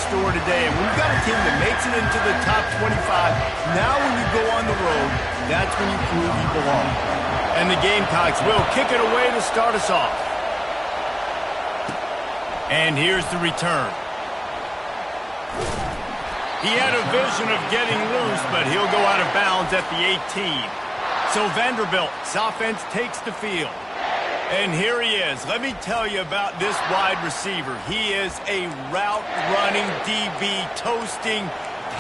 store today. And when you've got a team that makes it into the top 25, now when you go on the road, that's when you prove you belong. And the Gamecocks will kick it away to start us off. And here's the return. He had a vision of getting loose, but he'll go out of bounds at the 18. So Vanderbilt's offense takes the field. And here he is. Let me tell you about this wide receiver. He is a route-running DB, toasting,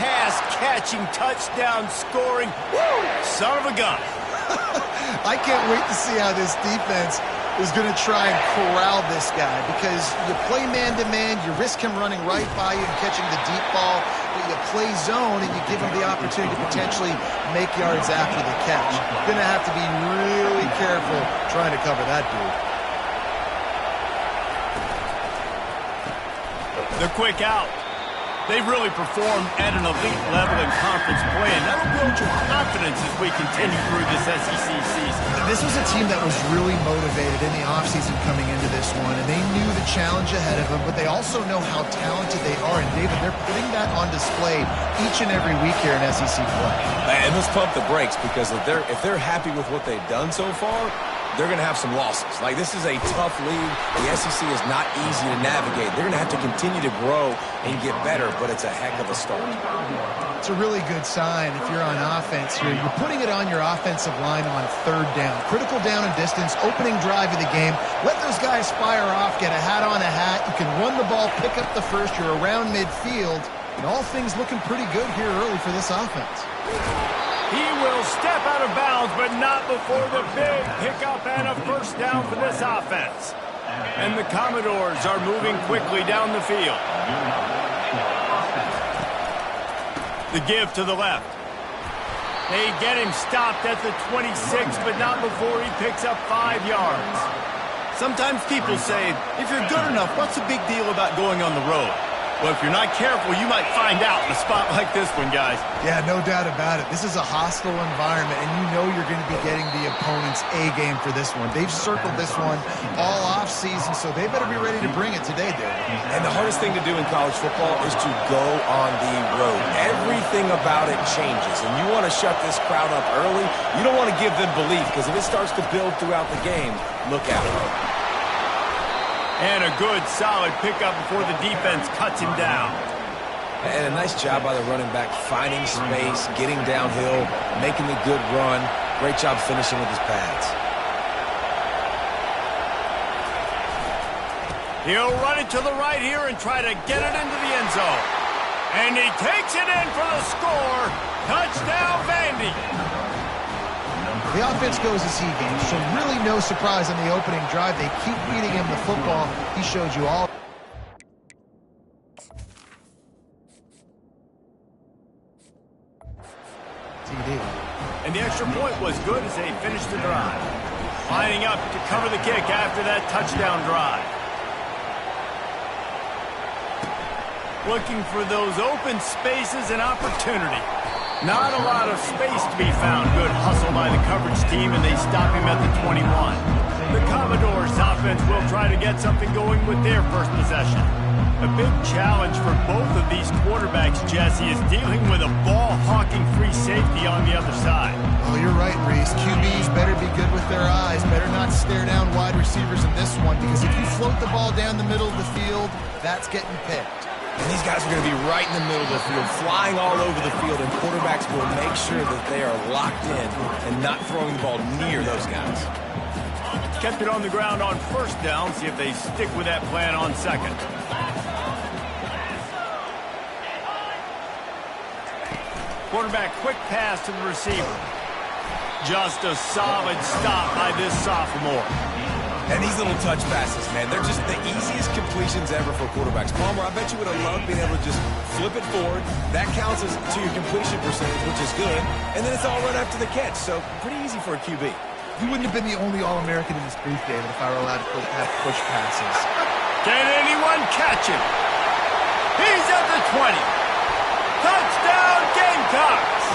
pass-catching, touchdown-scoring, son of a gun. I can't wait to see how this defense is going to try and corral this guy, because you play man-to-man, you risk him running right by you and catching the deep ball, but you play zone and you give him the opportunity to potentially make yards after the catch. You're going to have to be really careful trying to cover that dude. The quick out. They really performed at an elite level in conference play, and that'll build your confidence as we continue through this SEC season. This was a team that was really motivated in the offseason coming into this one, and they knew the challenge ahead of them, but they also know how talented they are. And, David, they're putting that on display each and every week here in SEC play. And let's pump the brakes, because if they're happy with what they've done so far, they're going to have some losses. Like, this is a tough league. The SEC is not easy to navigate. They're going to have to continue to grow and get better, but it's a heck of a start. It's a really good sign if you're on offense here. You're putting it on your offensive line on third down. Critical down and distance, opening drive of the game. Let those guys fire off, get a hat on a hat. You can run the ball, pick up the first. You're around midfield. And all things looking pretty good here early for this offense. He will step out of bounds, but not before the big pickup and a first down for this offense. And the Commodores are moving quickly down the field. The give to the left. They get him stopped at the 26, but not before he picks up 5 yards. Sometimes people say, if you're good enough, what's the big deal about going on the road? Well, if you're not careful, you might find out in a spot like this one, guys. Yeah, no doubt about it. This is a hostile environment, and you know you're going to be getting the opponent's A-game for this one. They've circled this one all off-season, so they better be ready to bring it today, David. And the hardest thing to do in college football is to go on the road. Everything about it changes, and you want to shut this crowd up early. You don't want to give them belief, because if it starts to build throughout the game, look out. And a good, solid pickup before the defense cuts him down. And a nice job by the running back, finding space, getting downhill, making a good run. Great job finishing with his pads. He'll run it to the right here and try to get it into the end zone. And he takes it in for the score. Touchdown, Vandy. The offense goes as he gains, so really no surprise on the opening drive. They keep feeding him the football. He showed you all. TD. And the extra point was good as they finished the drive. Lining up to cover the kick after that touchdown drive. Looking for those open spaces and opportunity. Not a lot of space to be found. Good hustle by the coverage team, and they stop him at the 21. The Commodores' offense will try to get something going with their first possession. A big challenge for both of these quarterbacks, Jesse, is dealing with a ball-hawking free safety on the other side. Oh, you're right, Reese. QBs better be good with their eyes. Better not stare down wide receivers in this one, because if you float the ball down the middle of the field, that's getting picked. And these guys are going to be right in the middle of the field, flying all over the field, and quarterbacks will make sure that they are locked in and not throwing the ball near those guys. Kept it on the ground on first down. See if they stick with that plan on second. Quarterback quick pass to the receiver. Just a solid stop by this sophomore. And these little touch passes, man, they're just the easiest completions ever for quarterbacks. Palmer, I bet you would have loved being able to just flip it forward. That counts as to your completion percentage, which is good. And then it's all right after the catch, so pretty easy for a QB. You wouldn't have been the only All-American in this booth, David, if I were allowed to have push passes. Can anyone catch him? He's at the 20. Touchdown, Gamecocks!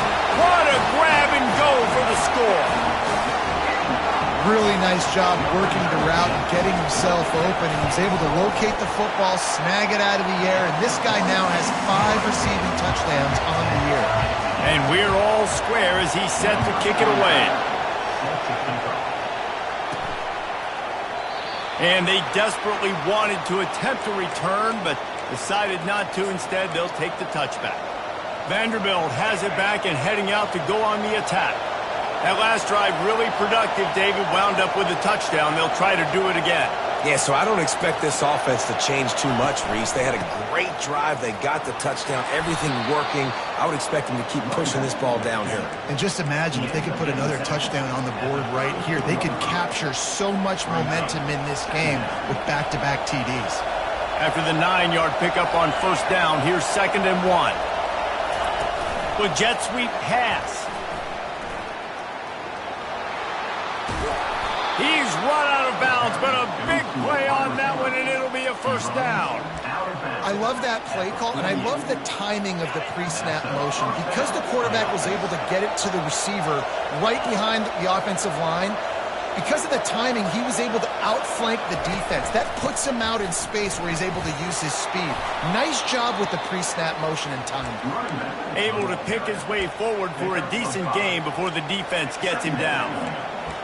What a grab and go for the score. really nice job working the route and getting himself open. And he was able to locate the football, snag it out of the air, and this guy now has 5 receiving touchdowns on the year. And we're all square as he's set to kick it away. And they desperately wanted to attempt a return, but decided not to. Instead, they'll take the touchback. Vanderbilt has it back and heading out to go on the attack. That last drive really productive. David wound up with a touchdown. They'll try to do it again. Yeah, so I don't expect this offense to change too much, Reese. They had a great drive. They got the touchdown. Everything working. I would expect them to keep pushing this ball downhill. And just imagine if they could put another touchdown on the board right here. They could capture so much momentum in this game with back-to-back TDs. After the 9-yard pickup on first down, here's 2nd and 1. With jet sweep pass. He's run out of bounds, but a big play on that one, and it'll be a first down. I love that play call, and I love the timing of the pre-snap motion. Because the quarterback was able to get it to the receiver right behind the offensive line, because of the timing, he was able to outflank the defense. That puts him out in space where he's able to use his speed. Nice job with the pre-snap motion and timing. Able to pick his way forward for a decent gain before the defense gets him down.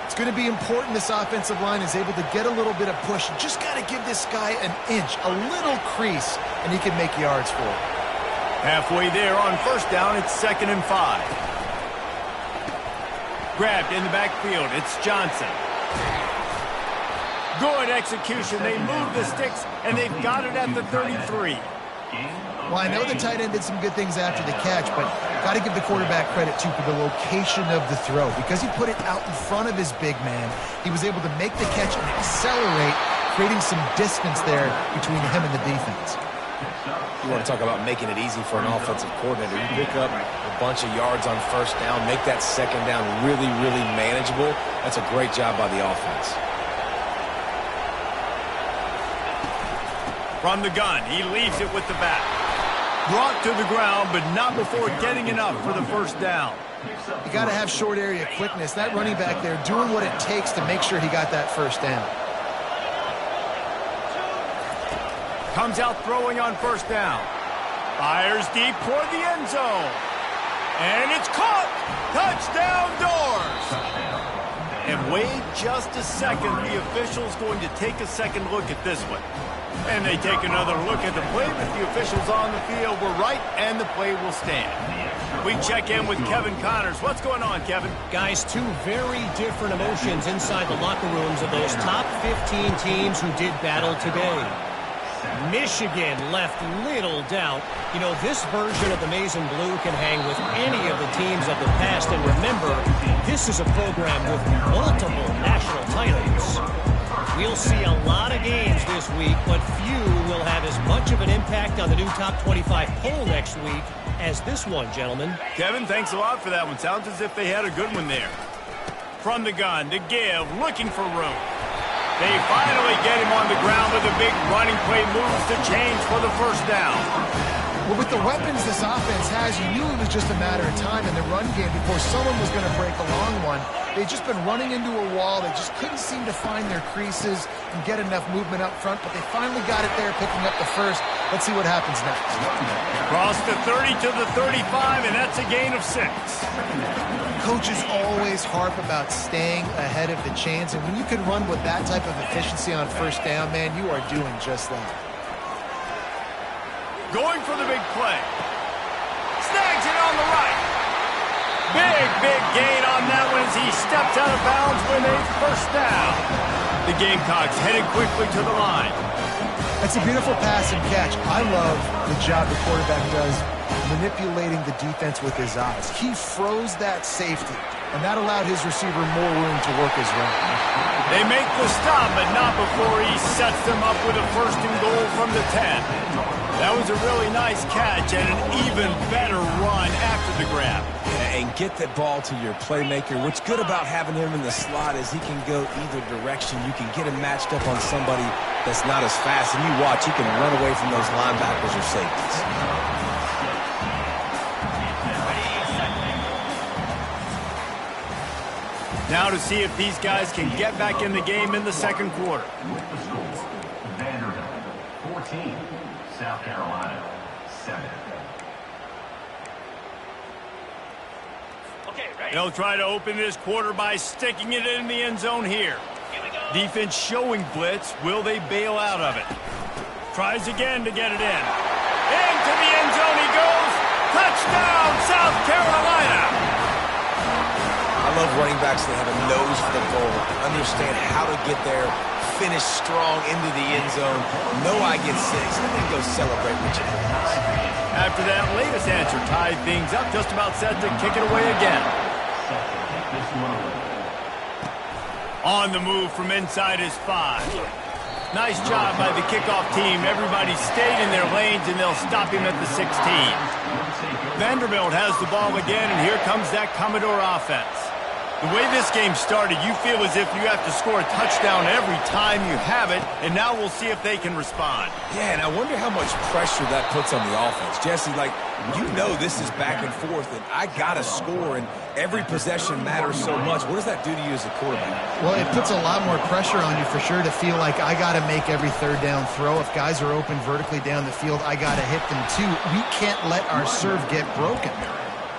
It's going to be important this offensive line is able to get a little bit of push. You just got to give this guy an inch, a little crease, and he can make yards for it. Halfway there on first down, it's 2nd and 5. Grabbed in the backfield, it's Johnson. Good execution. They move the sticks, and they've got it at the 33. Well, I know the tight end did some good things after the catch, but got to give the quarterback credit, too, for the location of the throw. Because he put it out in front of his big man, he was able to make the catch and accelerate, creating some distance there between him and the defense. You want to talk about making it easy for an offensive coordinator. You pick up a bunch of yards on first down, make that second down really, really manageable. That's a great job by the offense. From the gun, he leaves it with the back. Brought to the ground, but not before getting enough for the first down. You got to have short area quickness. That running back there doing what it takes to make sure he got that first down. Comes out throwing on first down. Fires deep toward the end zone. And it's caught. Touchdown Doors. And wait just a second. The official's going to take a second look at this one. And they take another look at the play, but the officials on the field were right, and the play will stand. We check in with Kevin Connors. What's going on, Kevin? Guys, 2 very different emotions inside the locker rooms of those top 15 teams who did battle today. Michigan left little doubt. You know, this version of the Maize and Blue can hang with any of the teams of the past. And remember, this is a program with multiple national titles. We'll see a lot of games this week, but few will have as much of an impact on the new top 25 poll next week as this one, gentlemen. Kevin, thanks a lot for that one. Sounds as if they had a good one there. From the gun to give, looking for room. They finally get him on the ground with a big running play, moves the change for the first down. Well, with the weapons this offense has, you knew it was just a matter of time in the run game before someone was going to break a long one. They'd just been running into a wall. They just couldn't seem to find their creases and get enough movement up front, but they finally got it there, picking up the first. Let's see what happens next. Cross the 30 to the 35, and that's a gain of 6. Coaches always harp about staying ahead of the chains, and when you can run with that type of efficiency on first down, man, you are doing just that. Going for the big play. Snags it on the right. Big gain on that one as he steps out of bounds with a first down. The Gamecocks headed quickly to the line. That's a beautiful pass and catch. I love the job the quarterback does manipulating the defense with his eyes. He froze that safety, and that allowed his receiver more room to work his route. They make the stop, but not before he sets them up with a first and goal from the 10. That was a really nice catch and an even better run after the grab. And get that ball to your playmaker. What's good about having him in the slot is he can go either direction. You can get him matched up on somebody that's not as fast, and you watch, he can run away from those linebackers or safeties. Now to see if these guys can get back in the game in the second quarter. With the score, Vanderbilt 14, South Carolina 7. They'll try to open this quarter by sticking it in the end zone here. Defense showing blitz. Will they bail out of it? Tries again to get it in. Into the end zone he goes. Touchdown, South Carolina! I love running backs that have a nose for the goal, understand how to get there, finish strong into the end zone, know I get 6, and then go celebrate with your friends. After that latest answer tied things up, just about set to kick it away again. On the move from inside his 5. Nice job by the kickoff team. Everybody stayed in their lanes, and they'll stop him at the 16. Vanderbilt has the ball again, and here comes that Commodore offense. The way this game started, you feel as if you have to score a touchdown every time you have it, and now we'll see if they can respond. Yeah, and I wonder how much pressure that puts on the offense. Jesse, like, you know this is back and forth, and I got to score, and every possession matters so much. What does that do to you as a quarterback? Well, it puts a lot more pressure on you for sure to feel like I got to make every third down throw. If guys are open vertically down the field, I got to hit them too. We can't let our serve get broken.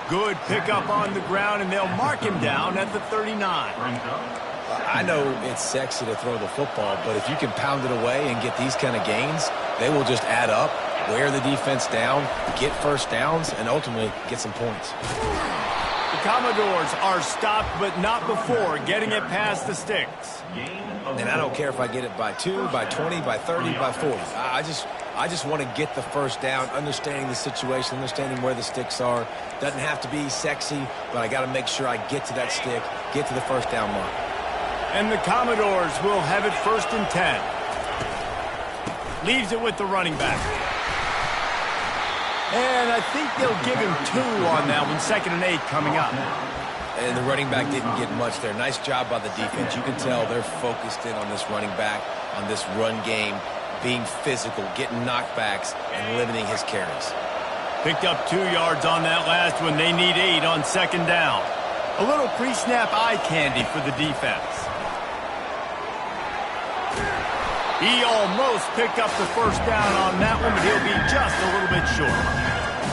Good pickup on the ground, and they'll mark him down at the 39. I know it's sexy to throw the football, but if you can pound it away and get these kind of gains, they will just add up, wear the defense down, get first downs, and ultimately get some points. The Commodores are stopped, but not before getting it past the sticks. And I don't care if I get it by 2, by 20, by 30, by 40. I just want to get the first down, understanding the situation, understanding where the sticks are. Doesn't have to be sexy, but I got to make sure I get to that stick, get to the first down mark. And the Commodores will have it 1st and 10. Leaves it with the running back. And I think they'll give him 2 on that one. 2nd and 8 coming up. And the running back didn't get much there. Nice job by the defense. You can tell they're focused in on this running back, on this run game, being physical, getting knockbacks, and limiting his carries. Picked up 2 yards on that last one. They need 8 on 2nd down. A little pre-snap eye candy for the defense. He almost picked up the first down on that one, but he'll be just a little bit short.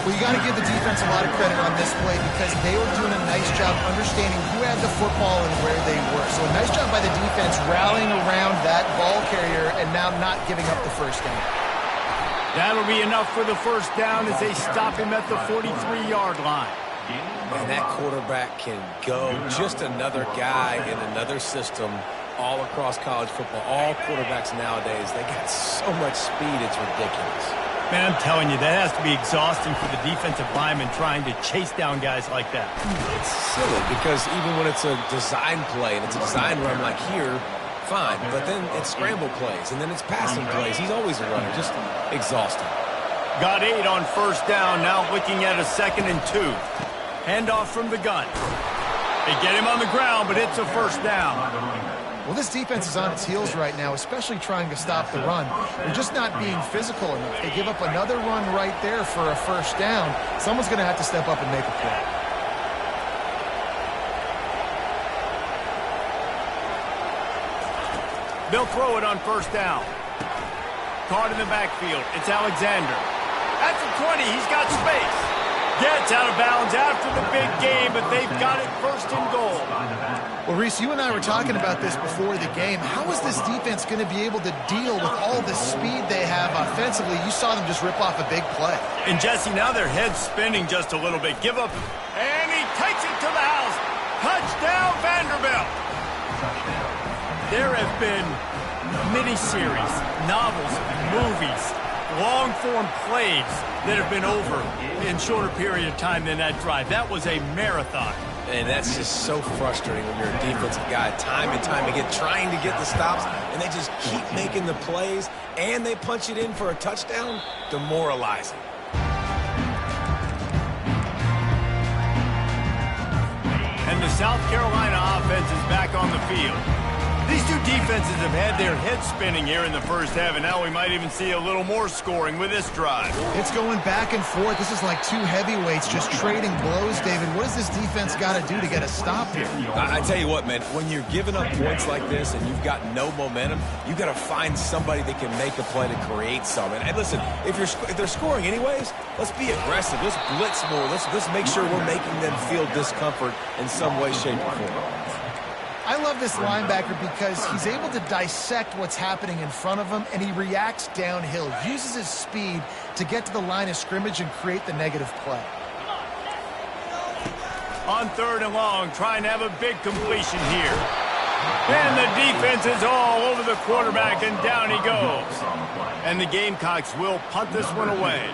Well, you got to give the defense a lot of credit on this play because they were doing a nice job understanding who had the football and where they were. So a nice job by the defense rallying around that ball carrier and now not giving up the first down. That'll be enough for the first down as they stop him at the 43-yard line. And that quarterback can go. Just another guy in another system all across college football. All quarterbacks nowadays, they got so much speed, it's ridiculous. Man, I'm telling you, that has to be exhausting for the defensive lineman trying to chase down guys like that. It's silly because even when it's a design play and it's a design run like here, fine. But then it's scramble plays and then it's passing plays. He's always a runner. Just exhausting. Got 8 on first down. Now looking at a 2nd and 2. Handoff from the gun. They get him on the ground, but it's a first down. Well, this defense is on its heels right now, especially trying to stop the run. They're just not being physical enough. They give up another run right there for a first down. Someone's going to have to step up and make a play. They'll throw it on first down. Caught in the backfield. It's Alexander. At the 20, he's got space. Gets out of bounds after the big game, but they've got it 1st and goal. Well, Reese, you and I were talking about this before the game. How is this defense going to be able to deal with all the speed they have offensively? You saw them just rip off a big play. And, Jesse, now their head's spinning just a little bit. Give up. And he takes it to the house. Touchdown, Vanderbilt. There have been miniseries, novels, movies, long-form plays that have been over in shorter period of time than that drive. That was a marathon. And that's just so frustrating when you're a defensive guy, time and time again, trying to get the stops, and they just keep making the plays, and they punch it in for a touchdown. Demoralizing. And the South Carolina offense is back on the field. These two defenses have had their heads spinning here in the first half, and now we might even see a little more scoring with this drive. It's going back and forth. This is like two heavyweights just trading blows, David. What does this defense got to do to get a stop here? I tell you what, man, when you're giving up points like this and you've got no momentum, you've got to find somebody that can make a play to create some. And listen, if they're scoring anyways, let's be aggressive. Let's blitz more. Let's make sure we're making them feel discomfort in some way, shape, or form. I love this linebacker because he's able to dissect what's happening in front of him, and he reacts downhill, uses his speed to get to the line of scrimmage and create the negative play. On 3rd and long, trying to have a big completion here. And the defense is all over the quarterback, and down he goes. And the Gamecocks will punt this one away.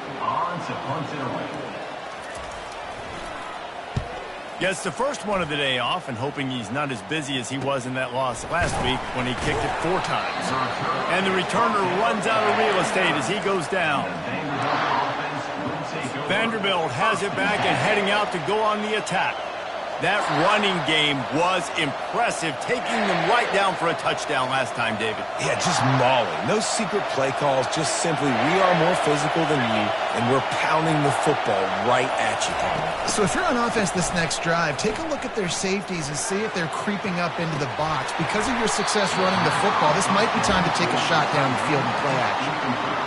Gets the first one of the day off, and hoping he's not as busy as he was in that loss last week when he kicked it 4 times. And the returner runs out of real estate as he goes down. Vanderbilt has it back and heading out to go on the attack. That running game was impressive, taking them right down for a touchdown last time, David. Yeah, just mauling. No secret play calls, just simply we are more physical than you, and we're pounding the football right at you. So if you're on offense this next drive, take a look at their safeties and see if they're creeping up into the box. Because of your success running the football, this might be time to take a shot down the field and play action.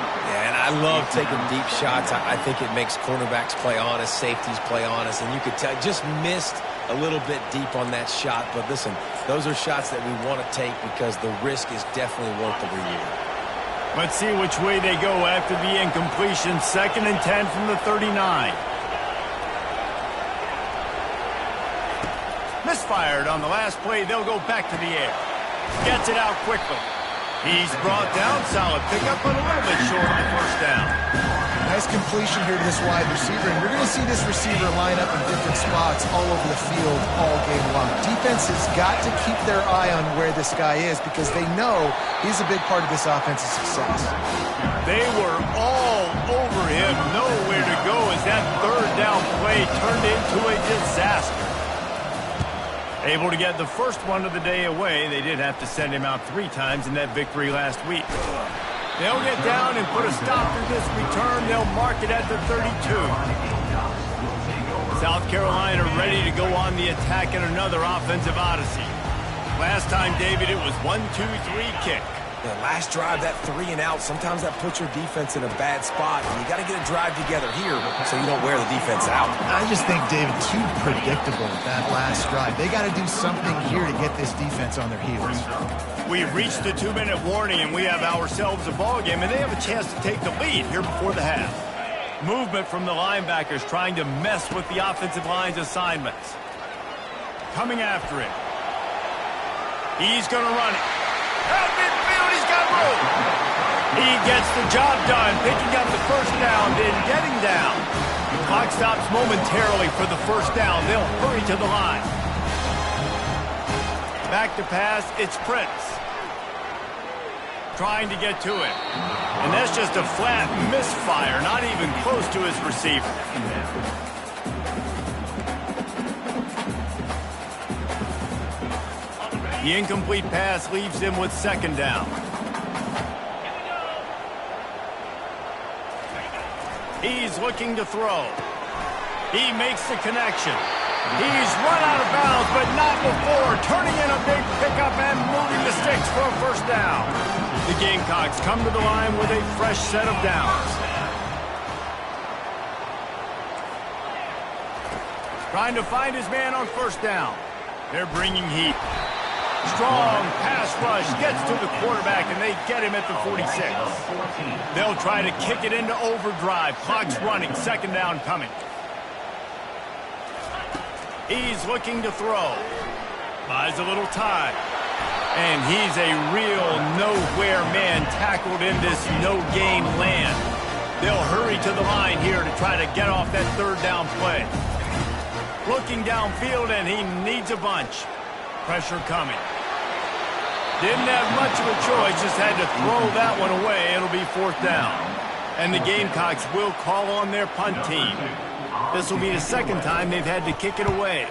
I love taking deep shots. I think it makes cornerbacks play honest, safeties play honest, and you could tell just missed a little bit deep on that shot. But listen, those are shots that we want to take because the risk is definitely worth the reward. Let's see which way they go after the incompletion. 2nd and 10 from the 39. Misfired on the last play. They'll go back to the air. Gets it out quickly. He's brought down. Solid pickup, but a little bit short of the first down. Nice completion here to this wide receiver, and we're going to see this receiver line up in different spots all over the field all game long. Defense has got to keep their eye on where this guy is because they know he's a big part of this offensive success. They were all over him, nowhere to go as that 3rd down play turned into a disaster. Able to get the first one of the day away. They did have to send him out 3 times in that victory last week. They'll get down and put a stop to this return. They'll mark it at the 32. South Carolina ready to go on the attack in another offensive odyssey. Last time, David, it was 1-2-3 kick. The last drive, that 3 and out, sometimes that puts your defense in a bad spot. And you got to get a drive together here so you don't wear the defense out. I just think, David, too predictable that last drive. They got to do something here to get this defense on their heels. We've reached the 2-minute warning, and we have ourselves a ball game, and they have a chance to take the lead here before the half. Movement from the linebackers trying to mess with the offensive line's assignments. Coming after it. He's going to run it. Out midfield, he's got room. He gets the job done, picking up the first down, then getting down. Clock stops momentarily for the first down. They'll hurry to the line. Back to pass, it's Prince. Trying to get to it. And that's just a flat misfire, not even close to his receiver. The incomplete pass leaves him with 2nd down. He's looking to throw. He makes the connection. He's run out of bounds, but not before. Turning in a big pickup and moving the sticks for a first down. The Gamecocks come to the line with a fresh set of downs. Trying to find his man on first down. They're bringing heat. Strong pass rush gets to the quarterback, and they get him at the 46. They'll try to kick it into overdrive. Clock's running. 2nd down coming. He's looking to throw. Buys a little time. And he's a real nowhere man tackled in this no-gain land. They'll hurry to the line here to try to get off that 3rd down play. Looking downfield, and he needs a bunch. Pressure coming. Didn't have much of a choice, just had to throw that one away. It'll be 4th down. And the Gamecocks will call on their punt team. This will be the 2nd time they've had to kick it away.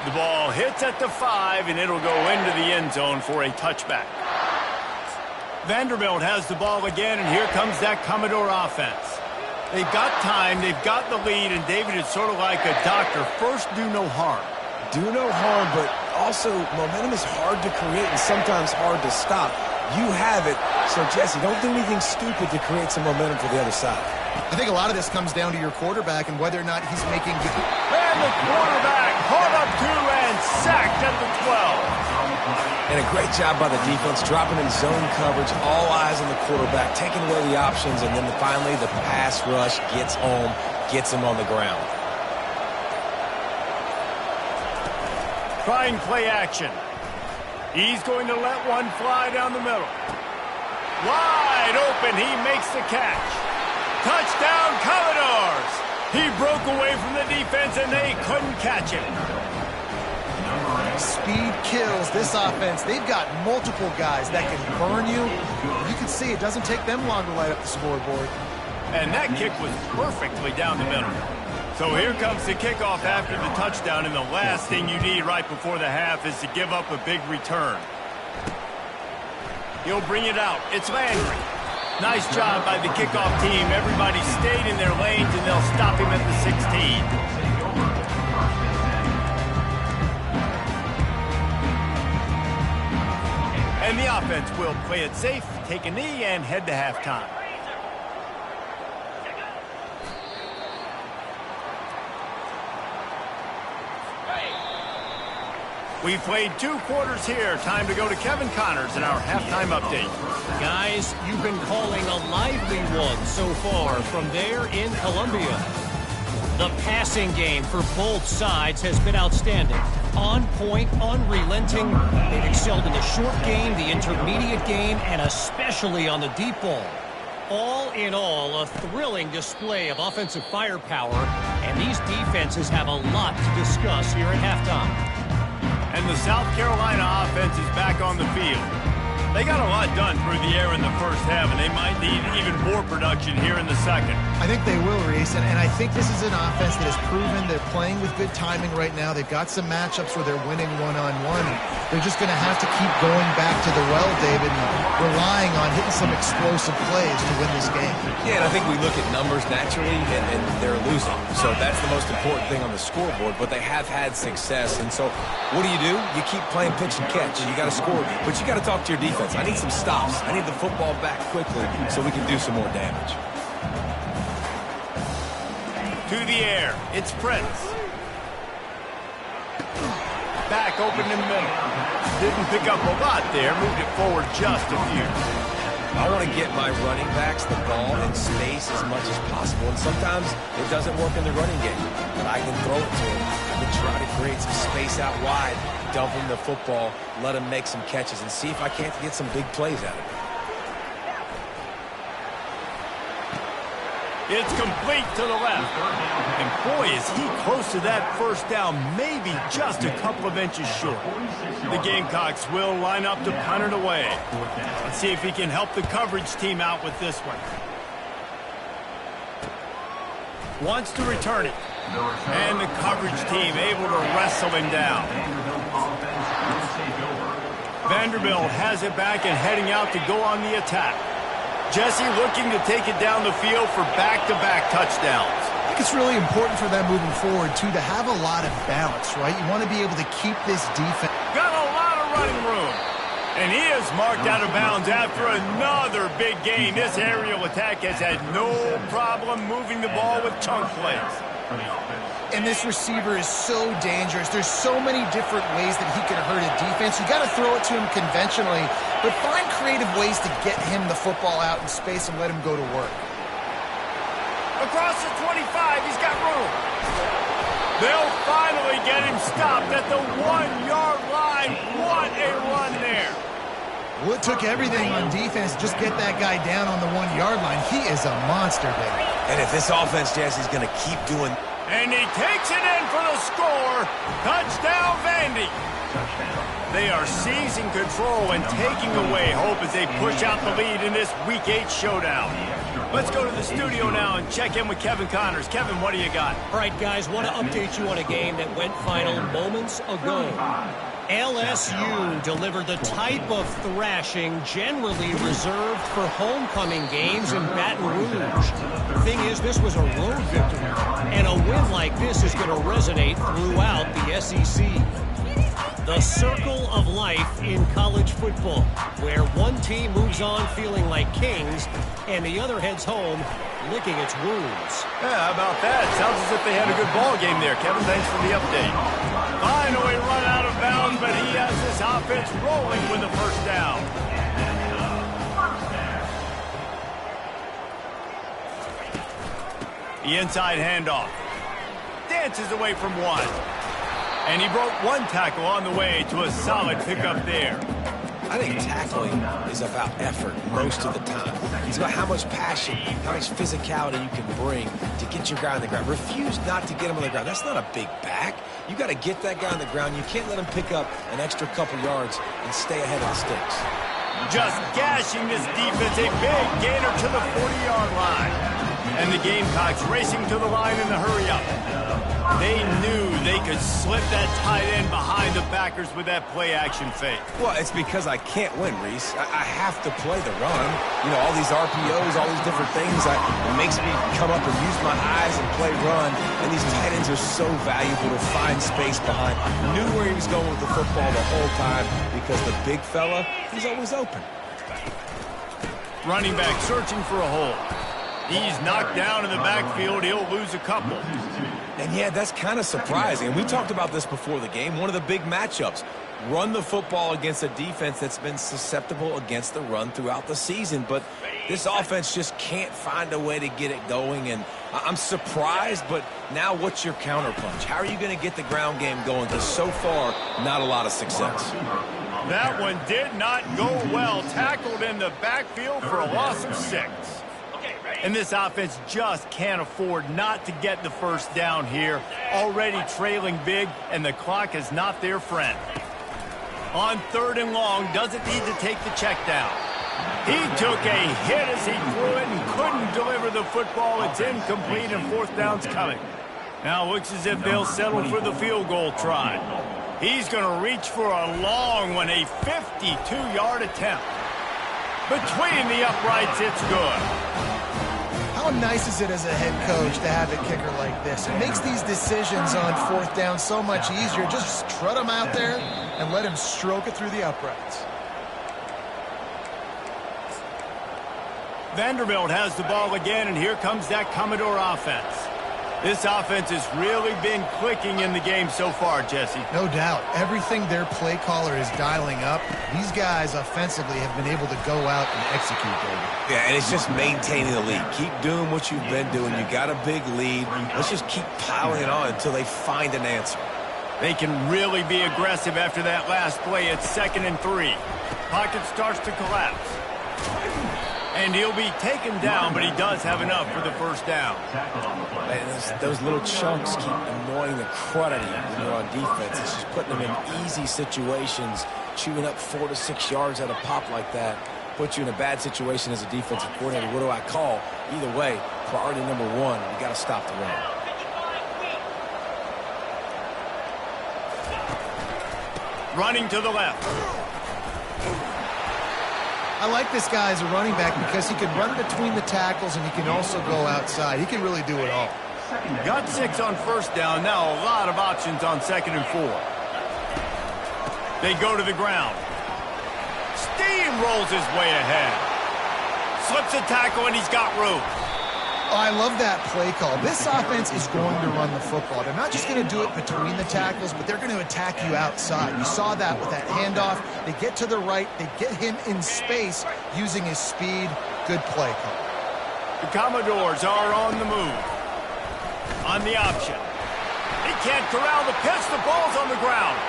The ball hits at the 5, and it'll go into the end zone for a touchback. Vanderbilt has the ball again, and here comes that Commodore offense. They've got time, they've got the lead, and David is sort of like a doctor. First, do no harm. Do no harm, but also momentum is hard to create and sometimes hard to stop. You have it, so Jesse, don't do anything stupid to create some momentum for the other side. I think a lot of this comes down to your quarterback and whether or not he's making... And the quarterback hauled up 2 and sacked at the 12. And a great job by the defense, dropping in zone coverage, all eyes on the quarterback, taking away the options, and then finally the pass rush gets home, gets him on the ground. Trying play action. He's going to let one fly down the middle. Wide open, he makes the catch. Touchdown, Commodores! He broke away from the defense, and they couldn't catch him. Speed kills this offense. They've got multiple guys that can burn you. You can see it doesn't take them long to light up the scoreboard. And that kick was perfectly down the middle. So here comes the kickoff after the touchdown, and the last thing you need right before the half is to give up a big return. He'll bring it out. It's Landry. Nice job by the kickoff team. Everybody stayed in their lanes, and they'll stop him at the 16. And the offense will play it safe, take a knee, and head to halftime. We've played 2 quarters here. Time to go to Kevin Connors in our halftime update. Guys, you've been calling a lively one so far from there in Columbia. The passing game for both sides has been outstanding. On point, unrelenting. They've excelled in the short game, the intermediate game, and especially on the deep ball. All in all, a thrilling display of offensive firepower, and these defenses have a lot to discuss here at halftime. And the South Carolina offense is back on the field. They got a lot done through the air in the first half, and they might need even more production here in the second. I think they will, Reese, and I think this is an offense that has proven they're playing with good timing right now. They've got some matchups where they're winning one-on-one. They're just going to have to keep going back to the well, David, and relying on hitting some explosive plays to win this game. Yeah, and I think we look at numbers naturally, and they're losing. So that's the most important thing on the scoreboard, but they have had success. And so what do? You keep playing pitch and catch. You got to score, but you got to talk to your defense. I need some stops. I need the football back quickly so we can do some more damage. To the air. It's Prince. Back open in the middle. Didn't pick up a lot there. Moved it forward just a few. I want to get my running backs the ball in space as much as possible, and sometimes it doesn't work in the running game, but I can throw it to him. I can try to create some space out wide, dump him the football, let him make some catches, and see if I can't get some big plays out of it. It's complete to the left. And boy, is he close to that first down, maybe just a couple of inches short. The Gamecocks will line up to punt it away. Let's see if he can help the coverage team out with this one. Wants to return it. And the coverage team able to wrestle him down. Vanderbilt has it back and heading out to go on the attack. Jesse looking to take it down the field for back-to-back touchdowns. I think it's really important for them moving forward, too, to have a lot of balance, right? You want to be able to keep this defense. Got a lot of running room. And he is marked out of bounds after another big gain. This aerial attack has had no problem moving the ball with chunk plays. And this receiver is so dangerous. There's so many different ways that he can hurt a defense. You got to throw it to him conventionally, but find creative ways to get him the football out in space and let him go to work. Across the 25, he's got room. They'll finally get him stopped at the 1-yard line. What a run there. Well, it took everything on defense to just get that guy down on the 1-yard line. He is a monster, baby. And if this offense, Jesse's going to keep doing... And he takes it in for the score. Touchdown, Vandy. touchdown. They are seizing control and taking away hope as they push out the lead in this Week 8 showdown. Let's go to the studio now and check in with Kevin Connors. Kevin, what do you got? All right, guys, want to update you on a game that went final moments ago. LSU delivered the type of thrashing generally reserved for homecoming games in Baton Rouge. The thing is, this was a road victory, and a win like this is going to resonate throughout the SEC. The circle of life in college football, where one team moves on feeling like kings, and the other heads home licking its wounds. Yeah, how about that? Sounds as if they had a good ball game there. Kevin, thanks for the update. Finally run out of bounds, but he has this offense rolling with the first down. The inside handoff. Dances away from one. And he broke one tackle on the way to a solid pickup there. I think tackling is about effort most of the time. It's about how much passion, how much physicality you can bring to get your guy on the ground. Refuse not to get him on the ground. That's not a big back. You got to get that guy on the ground. You can't let him pick up an extra couple yards and stay ahead of the sticks. Just gashing this defense, a big gainer to the 40-yard line. And the Gamecocks racing to the line in the hurry-up. They knew they could slip that tight end behind the backers with that play-action fake. Well, it's because I can't win, Reese. I have to play the run. You know, all these RPOs, all these different things, it makes me come up and use my eyes and play run. And these tight ends are so valuable to find space behind. Knew where he was going with the football the whole time because the big fella, he's always open. Running back searching for a hole. He's knocked down in the backfield. He'll lose a couple. And yeah, that's kind of surprising. And we talked about this before the game. One of the big matchups. Run the football against a defense that's been susceptible against the run throughout the season. But this offense just can't find a way to get it going. And I'm surprised, but now what's your counterpunch? How are you going to get the ground game going? Because so far, not a lot of success. That one did not go well. Tackled in the backfield for a loss of 6. And this offense just can't afford not to get the first down here. Already trailing big, and the clock is not their friend. On 3rd and long, doesn't need to take the check down. He took a hit as he threw it and couldn't deliver the football. It's incomplete, and 4th down's coming. Now looks as if they'll settle for the field goal try. He's going to reach for a long one, a 52-yard attempt. Between the uprights, it's good. How nice is it as a head coach to have a kicker like this? It makes these decisions on 4th down so much easier. Just strut him out there and let him stroke it through the uprights. Vanderbilt has the ball again, and here comes that Commodore offense. This offense has really been clicking in the game so far, Jesse. No doubt. Everything their play caller is dialing up, these guys offensively have been able to go out and execute, baby. Yeah, and it's just maintaining the lead. Keep doing what you've been doing. You got a big lead. Let's just keep piling it on until they find an answer. They can really be aggressive after that last play. It's 2nd and 3. Pocket starts to collapse. And he'll be taken down, but he does have enough for the first down. And those little chunks keep annoying the crud out of you when you're on defense. It's just putting them in easy situations, chewing up 4 to 6 yards at a pop like that. Puts you in a bad situation as a defensive coordinator. What do I call? Either way, priority number 1, you got to stop the run. Running to the left. I like this guy as a running back because he can run between the tackles and he can also go outside. He can really do it all. Got 6 on 1st down. Now a lot of options on 2nd and 4. They go to the ground. Steamrolls his way ahead. Slips a tackle, and he's got room. Oh, I love that play call. This offense is going to run the football. They're not just going to do it between the tackles, but they're going to attack you outside. You saw that with that handoff. They get to the right. They get him in space using his speed. Good play call. The Commodores are on the move. On the option. He can't corral the pitch. The ball's on the ground.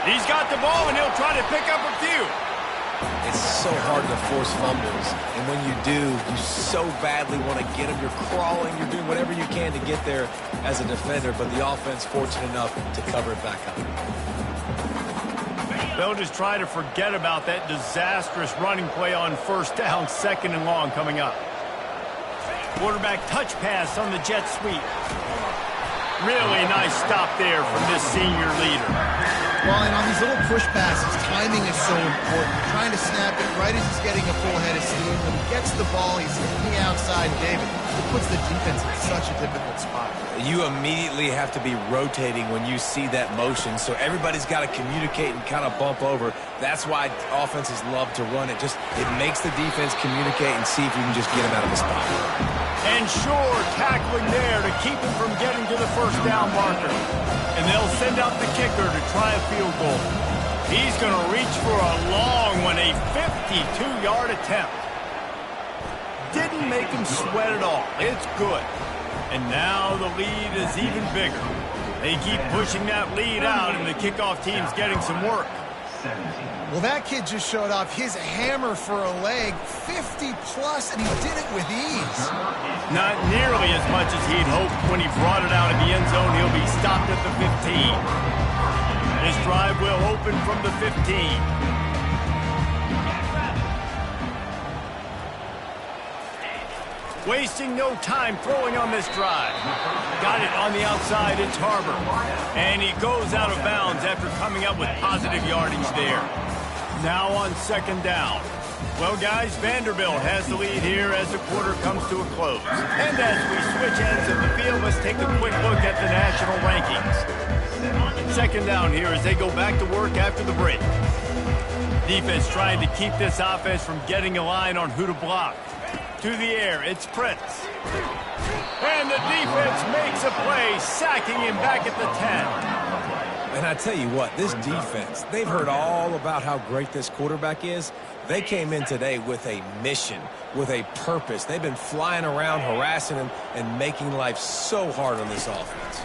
He's got the ball, and he'll try to pick up a few. It's so hard to force fumbles, and when you do, you so badly want to get them. You're crawling, you're doing whatever you can to get there as a defender, but the offense fortunate enough to cover it back up. They'll just try to forget about that disastrous running play on first down, 2nd and long coming up. Quarterback touch pass on the jet sweep. Really nice stop there from this senior leader. Well, and on these little push passes, timing is so important. Trying to snap it right as he's getting a full head of steam. When he gets the ball, he's hitting the outside, David. It puts the defense in such a difficult spot. You immediately have to be rotating when you see that motion, so everybody's got to communicate and kind of bump over. That's why offenses love to run it. It makes the defense communicate and see if you can just get him out of the spot. And sure, tackling there to keep him from getting to the first down marker. And they'll send out the kicker to try a field goal. He's going to reach for a long one, a 52-yard attempt. Didn't make him sweat at all. It's good. And now the lead is even bigger. They keep pushing that lead out, and the kickoff team's getting some work. Well, that kid just showed off his hammer for a leg, 50-plus, and he did it with ease. Not nearly as much as he'd hoped when he brought it out of the end zone. He'll be stopped at the 15. This drive will open from the 15. Wasting no time throwing on this drive. Got it on the outside, it's Harbor. And he goes out of bounds after coming up with positive yardage there. Now on 2nd down. Well, guys, Vanderbilt has the lead here as the quarter comes to a close. And as we switch ends of the field, let's take a quick look at the national rankings. 2nd down here as they go back to work after the break. Defense trying to keep this offense from getting a line on who to block. To the air, it's Prince. And the defense makes a play, sacking him back at the 10. And I tell you what, this defense, they've heard all about how great this quarterback is. They came in today with a mission, with a purpose. They've been flying around, harassing him, and making life so hard on this offense.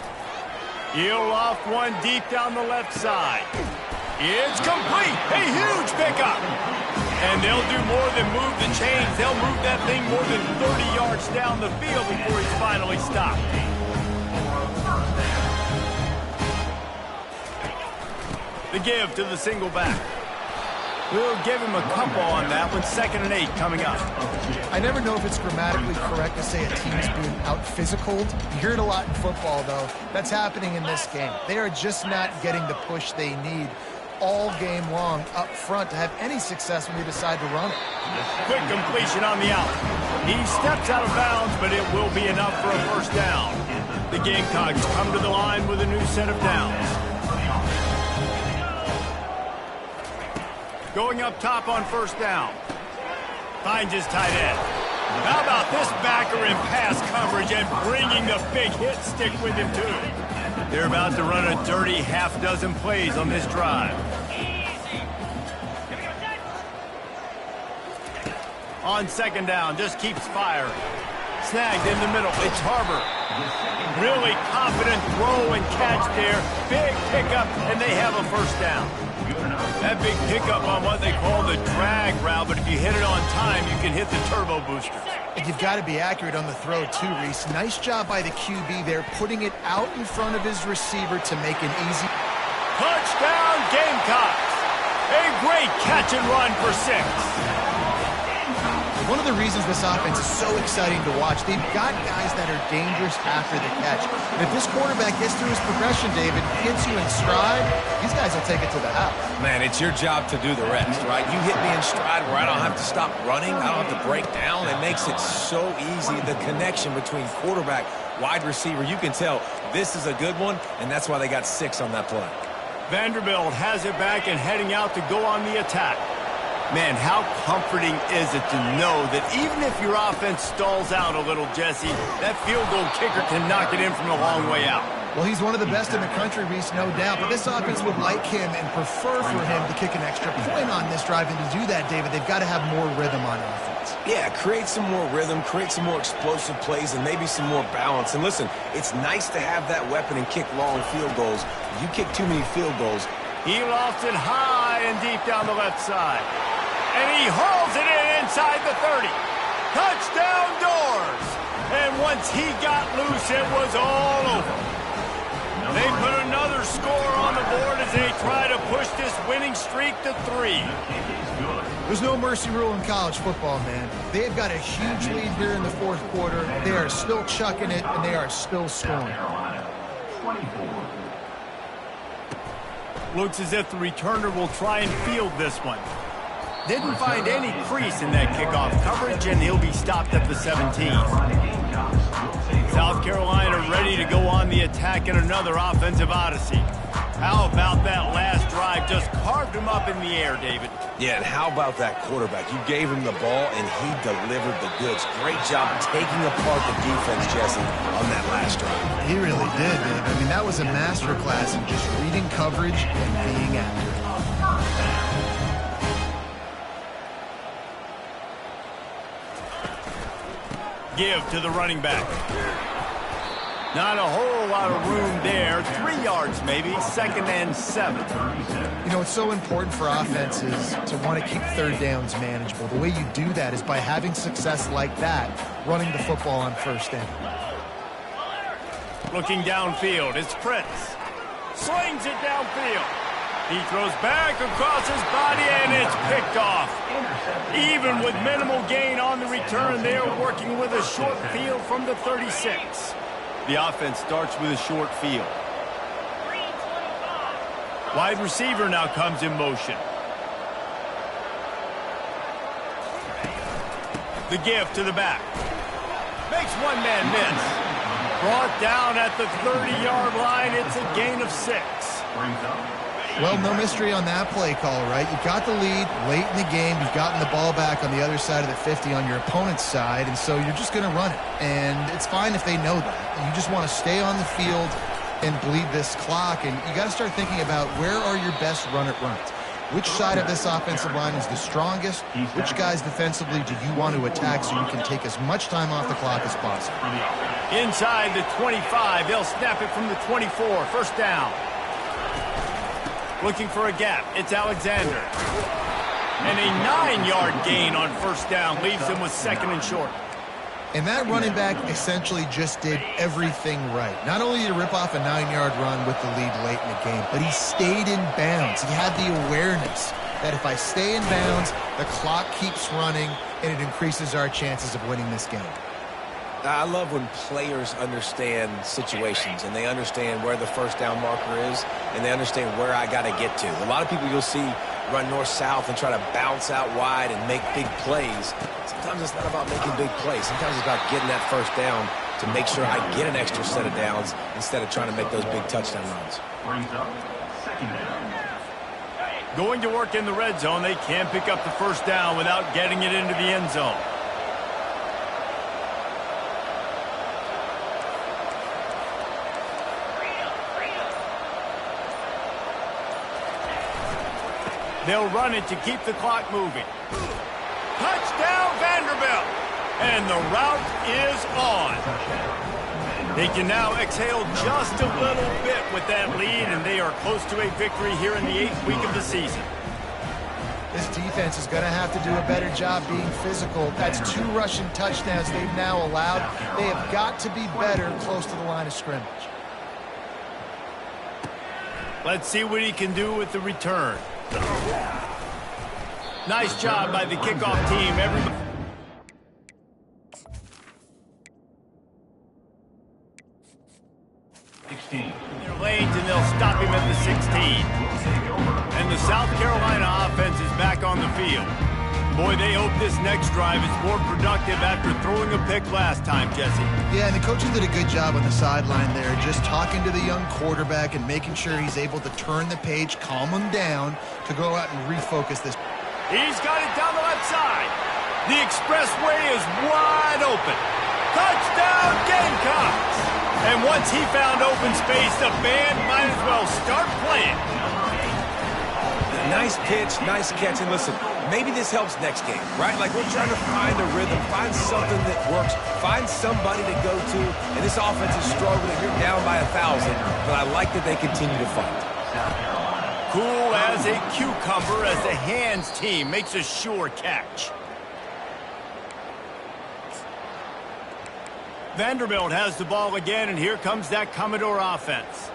He'll off one deep down the left side. It's complete. A huge pickup. And they'll do more than move the chains. They'll move that thing more than 30 yards down the field before he's finally stopped. The give to the single back. We'll give him a couple on that one. 2nd and 8 coming up. I never know if it's grammatically correct to say a team's being out-physicaled. You hear it a lot in football, though. That's happening in this game. They are just not getting the push they need all game long up front to have any success when they decide to run it. Quick completion on the out. He steps out of bounds, but it will be enough for a first down. The Gamecocks come to the line with a new set of downs. Going up top on first down. Finds his tight end. How about this backer in pass coverage and bringing the big hit stick with him, too? They're about to run a dirty half-dozen plays on this drive. On 2nd down, just keeps firing. Snagged in the middle, it's Harbor. Really confident throw and catch there. Big pickup, and they have a first down. That big pickup on what they call the drag route, but if you hit it on time, you can hit the turbo boosters. And you've got to be accurate on the throw, too, Reese. Nice job by the QB there, putting it out in front of his receiver to make an easy... Touchdown, Gamecocks! A great catch and run for 6. One of the reasons this offense is so exciting to watch, they've got guys that are dangerous after the catch. And if this quarterback gets through his progression, David, hits you in stride, these guys will take it to the house. Man, it's your job to do the rest, right? You hit me in stride where I don't have to stop running. I don't have to break down. It makes it so easy. The connection between quarterback, wide receiver, you can tell this is a good one, and that's why they got 6 on that play. Vanderbilt has it back and heading out to go on the attack. Man, how comforting is it to know that even if your offense stalls out a little, Jesse, that field goal kicker can knock it in from a long way out. Well, he's one of the best in the country, Reese, no doubt. But this offense would like him and prefer for him to kick an extra point on this drive. And to do that, David, they've got to have more rhythm on offense. Yeah, create some more rhythm, create some more explosive plays, and maybe some more balance. And listen, it's nice to have that weapon and kick long field goals. If you kick too many field goals. He lofts it high and deep down the left side. And he hauls it in inside the 30. Touchdown Doors! And once he got loose, it was all over. They put another score on the board as they try to push this winning streak to 3. There's no mercy rule in college football, man. They've got a huge lead here in the fourth quarter. They are still chucking it, and they are still scoring. Looks as if the returner will try and field this one. Didn't find any crease in that kickoff coverage, and he'll be stopped at the 17. South Carolina ready to go on the attack in another offensive odyssey. How about that last drive? Just carved him up in the air, David. Yeah, and how about that quarterback? You gave him the ball, and he delivered the goods. Great job taking apart the defense, Jesse, on that last drive. He really did, Dave. I mean, that was a masterclass in just reading coverage and being accurate. Give to the running back. Not a whole lot of room there. 3 yards maybe, 2nd and 7. You know, it's so important for offenses to want to keep third downs manageable. The way you do that is by having success like that, running the football on first down. Looking downfield, it's Prince. Slings it downfield. He throws back across his body, and it's picked off. Even with minimal gain on the return, they are working with a short field from the 36. The offense starts with a short field. Wide receiver now comes in motion. The give to the back. Makes one man miss. Brought down at the 30-yard line. It's a gain of 6. Well, no mystery on that play call, right? You've got the lead late in the game. You've gotten the ball back on the other side of the 50 on your opponent's side, and so you're just going to run it. And it's fine if they know that. You just want to stay on the field and bleed this clock, and you got to start thinking about where are your best run-it-runs. Which side of this offensive line is the strongest? Which guys defensively do you want to attack so you can take as much time off the clock as possible? Inside the 25, they'll snap it from the 24. First down. Looking for a gap. It's Alexander. And a 9-yard gain on first down leaves him with 2nd and short. And that running back essentially just did everything right. Not only did he rip off a 9-yard run with the lead late in the game, but he stayed in bounds. He had the awareness that if I stay in bounds, the clock keeps running, and it increases our chances of winning this game. I love when players understand situations and they understand where the first down marker is and they understand where I got to get to. A lot of people you'll see run north-south and try to bounce out wide and make big plays. Sometimes it's not about making big plays. Sometimes it's about getting that first down to make sure I get an extra set of downs instead of trying to make those big touchdown runs. Going to work in the red zone, they can't pick up the first down without getting it into the end zone. They'll run it to keep the clock moving. Touchdown, Vanderbilt! And the route is on. They can now exhale just a little bit with that lead, and they are close to a victory here in the 8th week of the season. This defense is going to have to do a better job being physical. That's 2 rushing touchdowns they've now allowed. They have got to be better close to the line of scrimmage. Let's see what he can do with the return. Nice job by the kickoff team. Everybody. Their lanes, and they'll stop him at the 16. And the South Carolina offense is back on the field. Boy, they hope this next drive is more productive after throwing a pick last time, Jesse. Yeah, and the coaches did a good job on the sideline there, just talking to the young quarterback and making sure he's able to turn the page, calm him down to go out and refocus this. He's got it down the left side. The expressway is wide open. Touchdown, Gamecocks! And once he found open space, the band might as well start playing. Nice pitch, nice catch, and listen, maybe this helps next game, right? Like we're trying to find a rhythm, find something that works, find somebody to go to, and this offense is struggling. You're down by 1,000, but I like that they continue to fight. Cool as a cucumber as the hands team makes a sure catch. Vanderbilt has the ball again, and here comes that Commodore offense.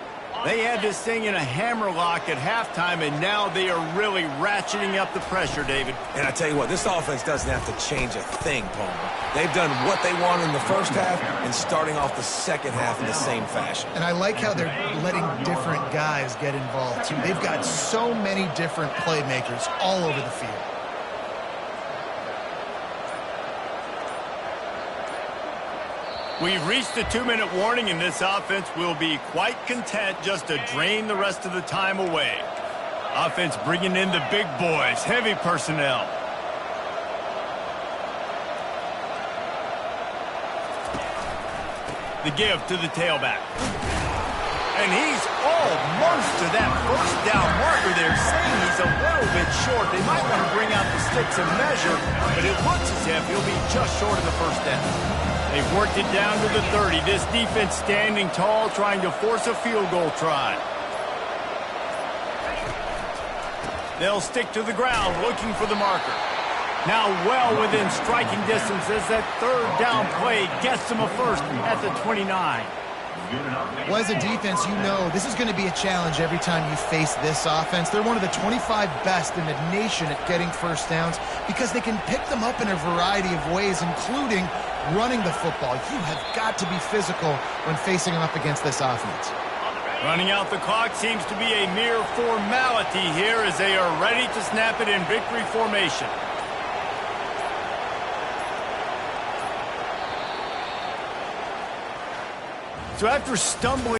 They had this thing in a hammerlock at halftime, and now they are really ratcheting up the pressure, David. And I tell you what, this offense doesn't have to change a thing, Palmer. They've done what they wanted in the first half and starting off the second half in the same fashion. And I like how they're letting different guys get involved, too. They've got so many different playmakers all over the field. We've reached the 2-minute warning, and this offense will be quite content just to drain the rest of the time away. Offense bringing in the big boys, heavy personnel. The give to the tailback. And he's almost to that first down marker there, saying he's a little bit short. They might want to bring out the sticks and measure, but it looks as if he'll be just short of the first down. They've worked it down to the 30. This defense standing tall, trying to force a field goal try. They'll stick to the ground, looking for the marker. Now well within striking distance as that third down play gets them a first at the 29. Well, as a defense, you know this is going to be a challenge every time you face this offense. They're one of the 25 best in the nation at getting first downs because they can pick them up in a variety of ways, including running the football. You have got to be physical when facing them up against this offense. Running out the clock seems to be a mere formality here as they are ready to snap it in victory formation. So after stumbling